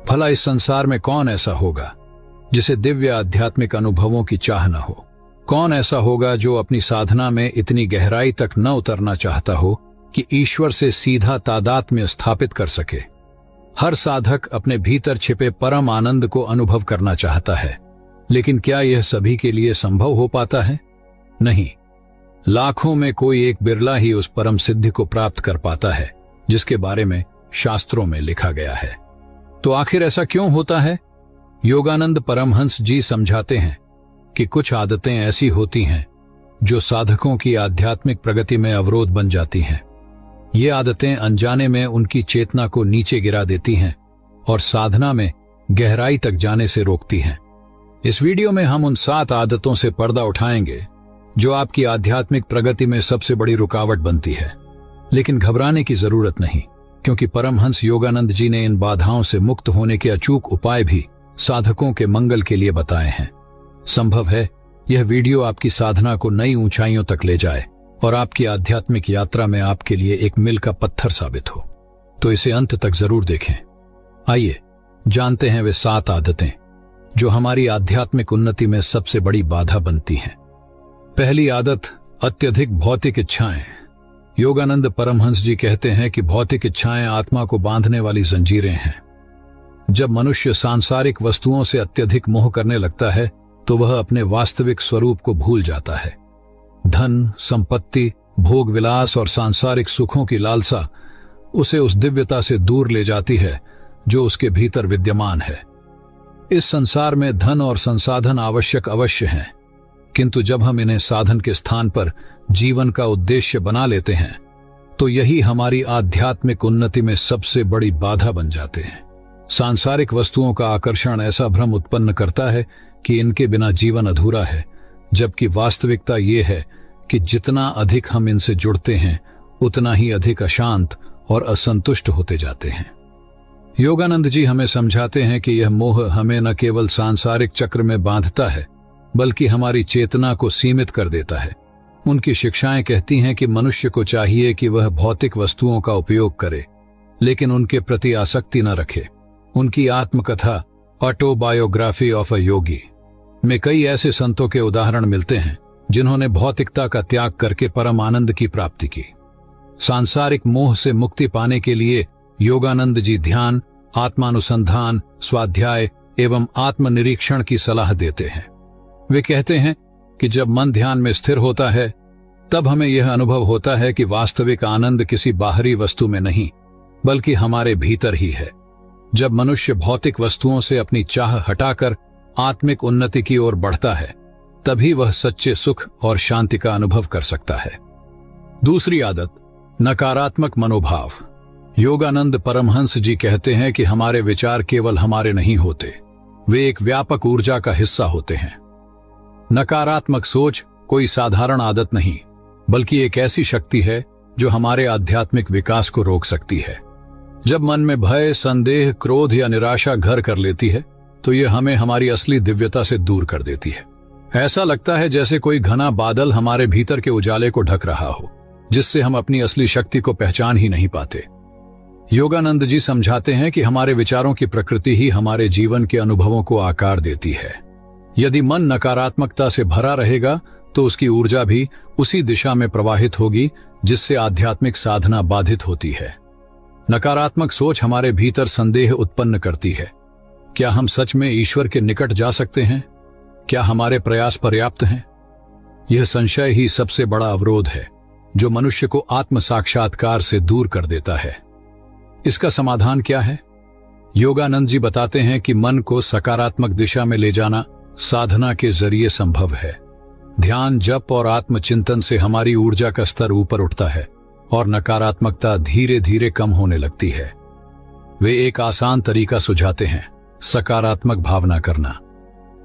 भला इस संसार में कौन ऐसा होगा जिसे दिव्य आध्यात्मिक अनुभवों की चाह न हो? कौन ऐसा होगा जो अपनी साधना में इतनी गहराई तक न उतरना चाहता हो कि ईश्वर से सीधा तादात्म्य स्थापित कर सके? हर साधक अपने भीतर छिपे परम आनंद को अनुभव करना चाहता है, लेकिन क्या यह सभी के लिए संभव हो पाता है? नहीं। लाखों में कोई एक बिरला ही उस परम सिद्धि को प्राप्त कर पाता है जिसके बारे में शास्त्रों में लिखा गया है। तो आखिर ऐसा क्यों होता है? योगानंद परमहंस जी समझाते हैं कि कुछ आदतें ऐसी होती हैं जो साधकों की आध्यात्मिक प्रगति में अवरोध बन जाती हैं। ये आदतें अनजाने में उनकी चेतना को नीचे गिरा देती हैं और साधना में गहराई तक जाने से रोकती हैं। इस वीडियो में हम उन 7 आदतों से पर्दा उठाएंगे जो आपकी आध्यात्मिक प्रगति में सबसे बड़ी रुकावट बनती है। लेकिन घबराने की जरूरत नहीं, क्योंकि परमहंस योगानंद जी ने इन बाधाओं से मुक्त होने के अचूक उपाय भी साधकों के मंगल के लिए बताए हैं। संभव है यह वीडियो आपकी साधना को नई ऊंचाइयों तक ले जाए और आपकी आध्यात्मिक यात्रा में आपके लिए एक मील का पत्थर साबित हो। तो इसे अंत तक जरूर देखें। आइए जानते हैं वे 7 आदतें जो हमारी आध्यात्मिक उन्नति में सबसे बड़ी बाधा बनती हैं। पहली आदत, अत्यधिक भौतिक इच्छाएं। योगानंद परमहंस जी कहते हैं कि भौतिक इच्छाएं आत्मा को बांधने वाली जंजीरें हैं। जब मनुष्य सांसारिक वस्तुओं से अत्यधिक मोह करने लगता है तो वह अपने वास्तविक स्वरूप को भूल जाता है। धन, संपत्ति, भोग विलास और सांसारिक सुखों की लालसा उसे उस दिव्यता से दूर ले जाती है जो उसके भीतर विद्यमान है। इस संसार में धन और संसाधन आवश्यक अवश्य हैं, किंतु जब हम इन्हें साधन के स्थान पर जीवन का उद्देश्य बना लेते हैं तो यही हमारी आध्यात्मिक उन्नति में सबसे बड़ी बाधा बन जाते हैं। सांसारिक वस्तुओं का आकर्षण ऐसा भ्रम उत्पन्न करता है कि इनके बिना जीवन अधूरा है, जबकि वास्तविकता ये है कि जितना अधिक हम इनसे जुड़ते हैं उतना ही अधिक अशांत और असंतुष्ट होते जाते हैं। योगानंद जी हमें समझाते हैं कि यह मोह हमें न केवल सांसारिक चक्र में बांधता है बल्कि हमारी चेतना को सीमित कर देता है। उनकी शिक्षाएं कहती हैं कि मनुष्य को चाहिए कि वह भौतिक वस्तुओं का उपयोग करे, लेकिन उनके प्रति आसक्ति न रखे। उनकी आत्मकथा ऑटोबायोग्राफी ऑफ अ योगी में कई ऐसे संतों के उदाहरण मिलते हैं जिन्होंने भौतिकता का त्याग करके परम आनंद की प्राप्ति की। सांसारिक मोह से मुक्ति पाने के लिए योगानंद जी ध्यान, आत्मानुसंधान, स्वाध्याय एवं आत्मनिरीक्षण की सलाह देते हैं। वे कहते हैं कि जब मन ध्यान में स्थिर होता है तब हमें यह अनुभव होता है कि वास्तविक आनंद किसी बाहरी वस्तु में नहीं बल्कि हमारे भीतर ही है। जब मनुष्य भौतिक वस्तुओं से अपनी चाह हटाकर आत्मिक उन्नति की ओर बढ़ता है तभी वह सच्चे सुख और शांति का अनुभव कर सकता है। दूसरी आदत, नकारात्मक मनोभाव। योगानंद परमहंस जी कहते हैं कि हमारे विचार केवल हमारे नहीं होते, वे एक व्यापक ऊर्जा का हिस्सा होते हैं। नकारात्मक सोच कोई साधारण आदत नहीं बल्कि एक ऐसी शक्ति है जो हमारे आध्यात्मिक विकास को रोक सकती है। जब मन में भय, संदेह, क्रोध या निराशा घर कर लेती है तो यह हमें हमारी असली दिव्यता से दूर कर देती है। ऐसा लगता है जैसे कोई घना बादल हमारे भीतर के उजाले को ढक रहा हो, जिससे हम अपनी असली शक्ति को पहचान ही नहीं पाते। योगानंद जी समझाते हैं कि हमारे विचारों की प्रकृति ही हमारे जीवन के अनुभवों को आकार देती है। यदि मन नकारात्मकता से भरा रहेगा तो उसकी ऊर्जा भी उसी दिशा में प्रवाहित होगी जिससे आध्यात्मिक साधना बाधित होती है। नकारात्मक सोच हमारे भीतर संदेह उत्पन्न करती है। क्या हम सच में ईश्वर के निकट जा सकते हैं? क्या हमारे प्रयास पर्याप्त हैं? यह संशय ही सबसे बड़ा अवरोध है जो मनुष्य को आत्म साक्षात्कार से दूर कर देता है। इसका समाधान क्या है? योगानंद जी बताते हैं कि मन को सकारात्मक दिशा में ले जाना साधना के जरिए संभव है। ध्यान, जप और आत्मचिंतन से हमारी ऊर्जा का स्तर ऊपर उठता है और नकारात्मकता धीरे धीरे कम होने लगती है। वे एक आसान तरीका सुझाते हैं, सकारात्मक भावना करना।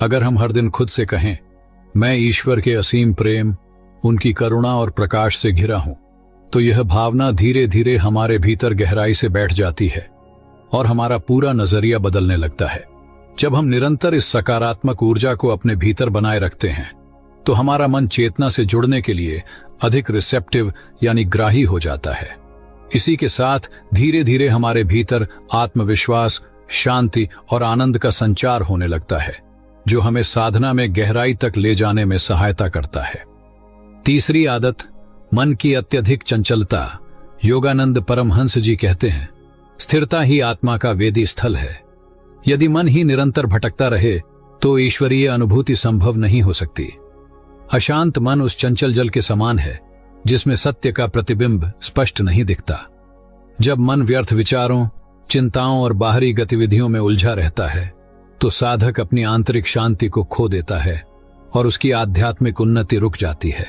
अगर हम हर दिन खुद से कहें, मैं ईश्वर के असीम प्रेम, उनकी करुणा और प्रकाश से घिरा हूं, तो यह भावना धीरे धीरे हमारे भीतर गहराई से बैठ जाती है और हमारा पूरा नजरिया बदलने लगता है। जब हम निरंतर इस सकारात्मक ऊर्जा को अपने भीतर बनाए रखते हैं तो हमारा मन चेतना से जुड़ने के लिए अधिक रिसेप्टिव यानी ग्राही हो जाता है। इसी के साथ धीरे धीरे हमारे भीतर आत्मविश्वास, शांति और आनंद का संचार होने लगता है, जो हमें साधना में गहराई तक ले जाने में सहायता करता है। तीसरी आदत, मन की अत्यधिक चंचलता। योगानंद परमहंस जी कहते हैं, स्थिरता ही आत्मा का वेदी स्थल है। यदि मन ही निरंतर भटकता रहे तो ईश्वरीय अनुभूति संभव नहीं हो सकती। अशांत मन उस चंचल जल के समान है जिसमें सत्य का प्रतिबिंब स्पष्ट नहीं दिखता। जब मन व्यर्थ विचारों, चिंताओं और बाहरी गतिविधियों में उलझा रहता है तो साधक अपनी आंतरिक शांति को खो देता है और उसकी आध्यात्मिक उन्नति रुक जाती है।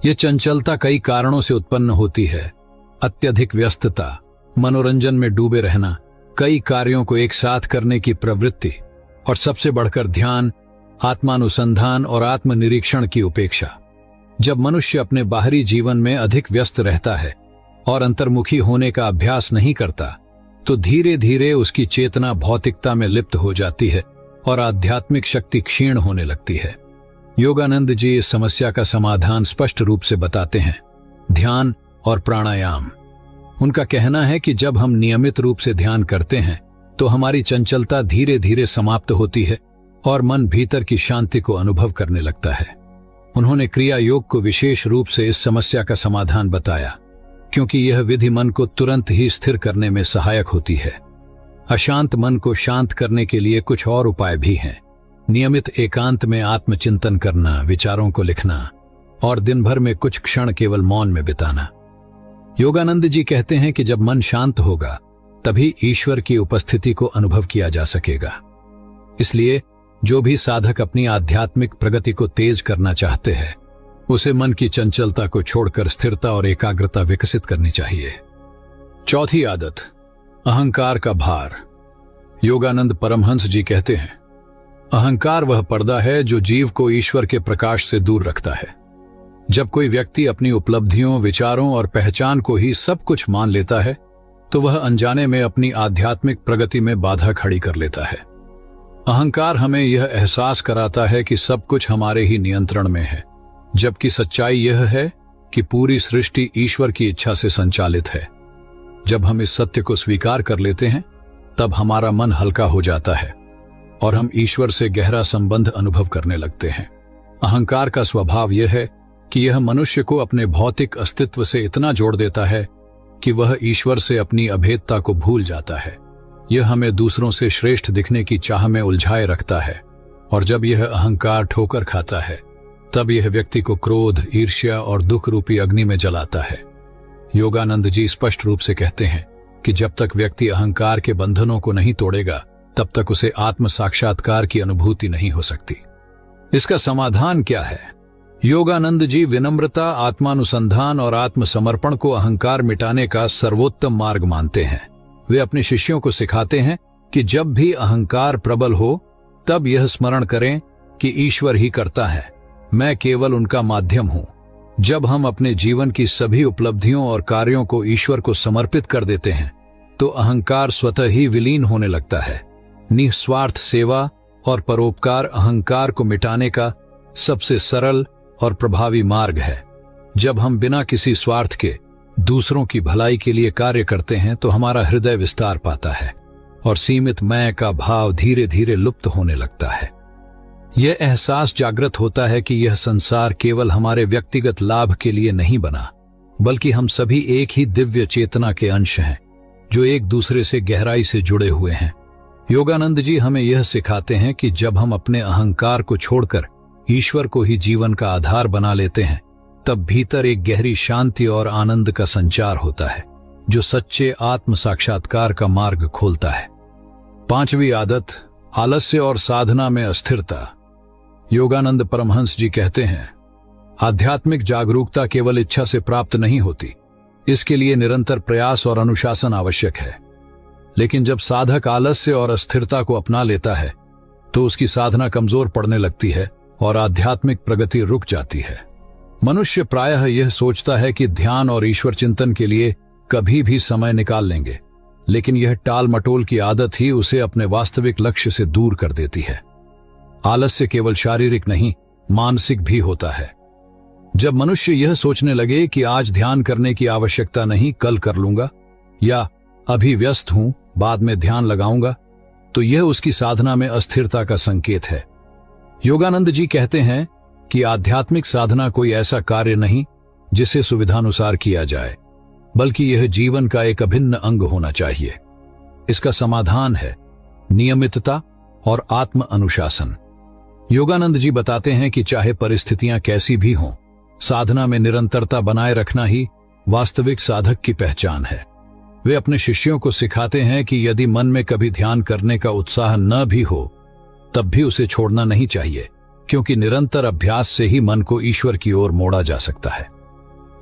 यह चंचलता कई कारणों से उत्पन्न होती है। अत्यधिक व्यस्तता, मनोरंजन में डूबे रहना, कई कार्यों को एक साथ करने की प्रवृत्ति और सबसे बढ़कर ध्यान, आत्मानुसंधान और आत्मनिरीक्षण की उपेक्षा। जब मनुष्य अपने बाहरी जीवन में अधिक व्यस्त रहता है और अंतर्मुखी होने का अभ्यास नहीं करता तो धीरे धीरे उसकी चेतना भौतिकता में लिप्त हो जाती है और आध्यात्मिक शक्ति क्षीण होने लगती है। योगानंद जी इस समस्या का समाधान स्पष्ट रूप से बताते हैं, ध्यान और प्राणायाम। उनका कहना है कि जब हम नियमित रूप से ध्यान करते हैं तो हमारी चंचलता धीरे धीरे समाप्त होती है और मन भीतर की शांति को अनुभव करने लगता है। उन्होंने क्रिया योग को विशेष रूप से इस समस्या का समाधान बताया, क्योंकि यह विधि मन को तुरंत ही स्थिर करने में सहायक होती है। अशांत मन को शांत करने के लिए कुछ और उपाय भी हैं। नियमित एकांत में आत्मचिंतन करना, विचारों को लिखना और दिन भर में कुछ क्षण केवल मौन में बिताना। योगानंद जी कहते हैं कि जब मन शांत होगा तभी ईश्वर की उपस्थिति को अनुभव किया जा सकेगा। इसलिए जो भी साधक अपनी आध्यात्मिक प्रगति को तेज करना चाहते हैं उसे मन की चंचलता को छोड़कर स्थिरता और एकाग्रता विकसित करनी चाहिए। चौथी आदत, अहंकार का भार। योगानंद परमहंस जी कहते हैं, अहंकार वह पर्दा है जो जीव को ईश्वर के प्रकाश से दूर रखता है। जब कोई व्यक्ति अपनी उपलब्धियों, विचारों और पहचान को ही सब कुछ मान लेता है तो वह अनजाने में अपनी आध्यात्मिक प्रगति में बाधा खड़ी कर लेता है। अहंकार हमें यह एहसास कराता है कि सब कुछ हमारे ही नियंत्रण में है, जबकि सच्चाई यह है कि पूरी सृष्टि ईश्वर की इच्छा से संचालित है। जब हम इस सत्य को स्वीकार कर लेते हैं तब हमारा मन हल्का हो जाता है और हम ईश्वर से गहरा संबंध अनुभव करने लगते हैं। अहंकार का स्वभाव यह है कि यह मनुष्य को अपने भौतिक अस्तित्व से इतना जोड़ देता है कि वह ईश्वर से अपनी अभेदता को भूल जाता है। यह हमें दूसरों से श्रेष्ठ दिखने की चाह में उलझाए रखता है और जब यह अहंकार ठोकर खाता है तब यह व्यक्ति को क्रोध, ईर्ष्या और दुख रूपी अग्नि में जलाता है। योगानंद जी स्पष्ट रूप से कहते हैं कि जब तक व्यक्ति अहंकार के बंधनों को नहीं तोड़ेगा तब तक उसे आत्म साक्षात्कार की अनुभूति नहीं हो सकती। इसका समाधान क्या है? योगानंद जी विनम्रता, आत्मानुसंधान और आत्मसमर्पण को अहंकार मिटाने का सर्वोत्तम मार्ग मानते हैं। वे अपने शिष्यों को सिखाते हैं कि जब भी अहंकार प्रबल हो तब यह स्मरण करें कि ईश्वर ही करता है, मैं केवल उनका माध्यम हूं। जब हम अपने जीवन की सभी उपलब्धियों और कार्यों को ईश्वर को समर्पित कर देते हैं तो अहंकार स्वतः ही विलीन होने लगता है। निस्वार्थ सेवा और परोपकार अहंकार को मिटाने का सबसे सरल और प्रभावी मार्ग है। जब हम बिना किसी स्वार्थ के दूसरों की भलाई के लिए कार्य करते हैं तो हमारा हृदय विस्तार पाता है और सीमित मैं का भाव धीरे धीरे लुप्त होने लगता है। यह एहसास जागृत होता है कि यह संसार केवल हमारे व्यक्तिगत लाभ के लिए नहीं बना, बल्कि हम सभी एक ही दिव्य चेतना के अंश हैं जो एक दूसरे से गहराई से जुड़े हुए हैं। योगानंद जी हमें यह सिखाते हैं कि जब हम अपने अहंकार को छोड़कर ईश्वर को ही जीवन का आधार बना लेते हैं तब भीतर एक गहरी शांति और आनंद का संचार होता है जो सच्चे आत्म साक्षात्कार का मार्ग खोलता है। पांचवी आदत, आलस्य और साधना में अस्थिरता। योगानंद परमहंस जी कहते हैं, आध्यात्मिक जागरूकता केवल इच्छा से प्राप्त नहीं होती, इसके लिए निरंतर प्रयास और अनुशासन आवश्यक है। लेकिन जब साधक आलस्य और अस्थिरता को अपना लेता है तो उसकी साधना कमजोर पड़ने लगती है और आध्यात्मिक प्रगति रुक जाती है। मनुष्य प्रायः यह सोचता है कि ध्यान और ईश्वर चिंतन के लिए कभी भी समय निकाल लेंगे, लेकिन यह टाल मटोल की आदत ही उसे अपने वास्तविक लक्ष्य से दूर कर देती है। आलस्य केवल शारीरिक नहीं, मानसिक भी होता है। जब मनुष्य यह सोचने लगे कि आज ध्यान करने की आवश्यकता नहीं, कल कर लूंगा, या अभी व्यस्त हूं, बाद में ध्यान लगाऊंगा, तो यह उसकी साधना में अस्थिरता का संकेत है। योगानंद जी कहते हैं कि आध्यात्मिक साधना कोई ऐसा कार्य नहीं जिसे सुविधानुसार किया जाए, बल्कि यह जीवन का एक अभिन्न अंग होना चाहिए। इसका समाधान है नियमितता और आत्म अनुशासन। योगानंद जी बताते हैं कि चाहे परिस्थितियां कैसी भी हों, साधना में निरंतरता बनाए रखना ही वास्तविक साधक की पहचान है। वे अपने शिष्यों को सिखाते हैं कि यदि मन में कभी ध्यान करने का उत्साह न भी हो, तब भी उसे छोड़ना नहीं चाहिए, क्योंकि निरंतर अभ्यास से ही मन को ईश्वर की ओर मोड़ा जा सकता है।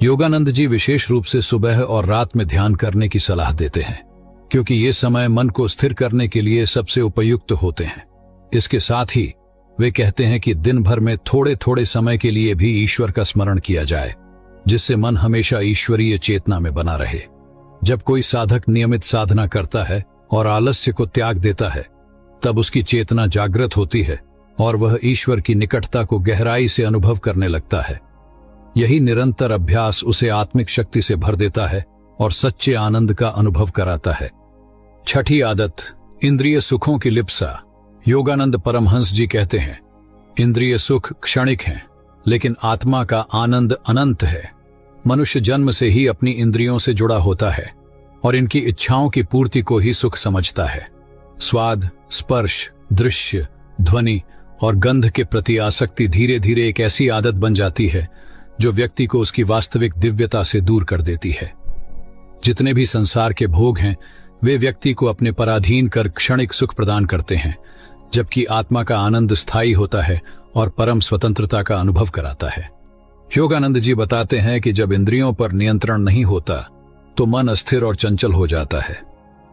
योगानंद जी विशेष रूप से सुबह और रात में ध्यान करने की सलाह देते हैं, क्योंकि ये समय मन को स्थिर करने के लिए सबसे उपयुक्त होते हैं। इसके साथ ही वे कहते हैं कि दिन भर में थोड़े थोड़े समय के लिए भी ईश्वर का स्मरण किया जाए, जिससे मन हमेशा ईश्वरीय चेतना में बना रहे। जब कोई साधक नियमित साधना करता है और आलस्य को त्याग देता है, तब उसकी चेतना जागृत होती है और वह ईश्वर की निकटता को गहराई से अनुभव करने लगता है। यही निरंतर अभ्यास उसे आत्मिक शक्ति से भर देता है और सच्चे आनंद का अनुभव कराता है। छठी आदत, इंद्रिय सुखों की लिप्सा। योगानंद परमहंस जी कहते हैं, इंद्रिय सुख क्षणिक हैं, लेकिन आत्मा का आनंद अनंत है। मनुष्य जन्म से ही अपनी इंद्रियों से जुड़ा होता है और इनकी इच्छाओं की पूर्ति को ही सुख समझता है। स्वाद, स्पर्श, दृश्य, ध्वनि और गंध के प्रति आसक्ति धीरे धीरे एक ऐसी आदत बन जाती है जो व्यक्ति को उसकी वास्तविक दिव्यता से दूर कर देती है। जितने भी संसार के भोग हैं, वे व्यक्ति को अपने पराधीन कर क्षणिक सुख प्रदान करते हैं, जबकि आत्मा का आनंद स्थायी होता है और परम स्वतंत्रता का अनुभव कराता है। योगानंद जी बताते हैं कि जब इंद्रियों पर नियंत्रण नहीं होता, तो मन अस्थिर और चंचल हो जाता है।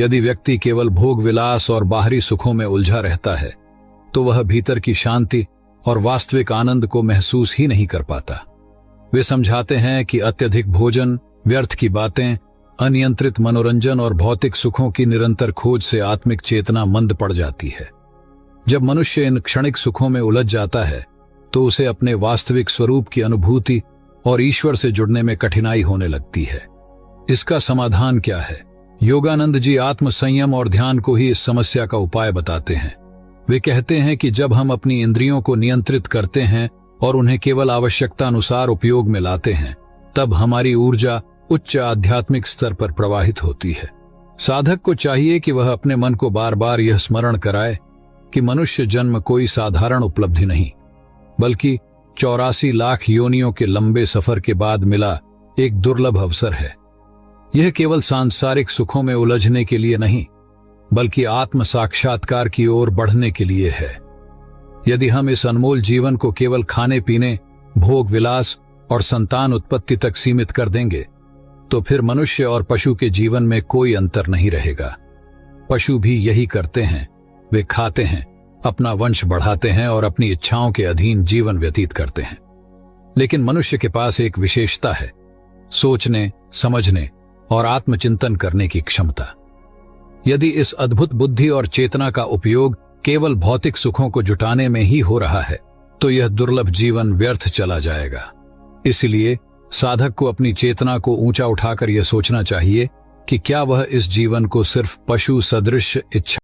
यदि व्यक्ति केवल भोग विलास और बाहरी सुखों में उलझा रहता है, तो वह भीतर की शांति और वास्तविक आनंद को महसूस ही नहीं कर पाता। वे समझाते हैं कि अत्यधिक भोजन, व्यर्थ की बातें, अनियंत्रित मनोरंजन और भौतिक सुखों की निरंतर खोज से आत्मिक चेतना मंद पड़ जाती है। जब मनुष्य इन क्षणिक सुखों में उलझ जाता है, तो उसे अपने वास्तविक स्वरूप की अनुभूति और ईश्वर से जुड़ने में कठिनाई होने लगती है। इसका समाधान क्या है? योगानंद जी आत्म संयम और ध्यान को ही इस समस्या का उपाय बताते हैं। वे कहते हैं कि जब हम अपनी इंद्रियों को नियंत्रित करते हैं और उन्हें केवल आवश्यकता अनुसार उपयोग में लाते हैं, तब हमारी ऊर्जा उच्च आध्यात्मिक स्तर पर प्रवाहित होती है। साधक को चाहिए कि वह अपने मन को बार बार यह स्मरण कराए कि मनुष्य जन्म कोई साधारण उपलब्धि नहीं, बल्कि 84 लाख योनियों के लंबे सफर के बाद मिला एक दुर्लभ अवसर है। यह केवल सांसारिक सुखों में उलझने के लिए नहीं, बल्कि आत्म साक्षात्कार की ओर बढ़ने के लिए है। यदि हम इस अनमोल जीवन को केवल खाने पीने, भोग विलास और संतान उत्पत्ति तक सीमित कर देंगे, तो फिर मनुष्य और पशु के जीवन में कोई अंतर नहीं रहेगा। पशु भी यही करते हैं, वे खाते हैं, अपना वंश बढ़ाते हैं और अपनी इच्छाओं के अधीन जीवन व्यतीत करते हैं। लेकिन मनुष्य के पास एक विशेषता है, सोचने, समझने और आत्मचिंतन करने की क्षमता। यदि इस अद्भुत बुद्धि और चेतना का उपयोग केवल भौतिक सुखों को जुटाने में ही हो रहा है, तो यह दुर्लभ जीवन व्यर्थ चला जाएगा। इसलिए साधक को अपनी चेतना को ऊंचा उठाकर यह सोचना चाहिए कि क्या वह इस जीवन को सिर्फ पशु सदृश इच्छा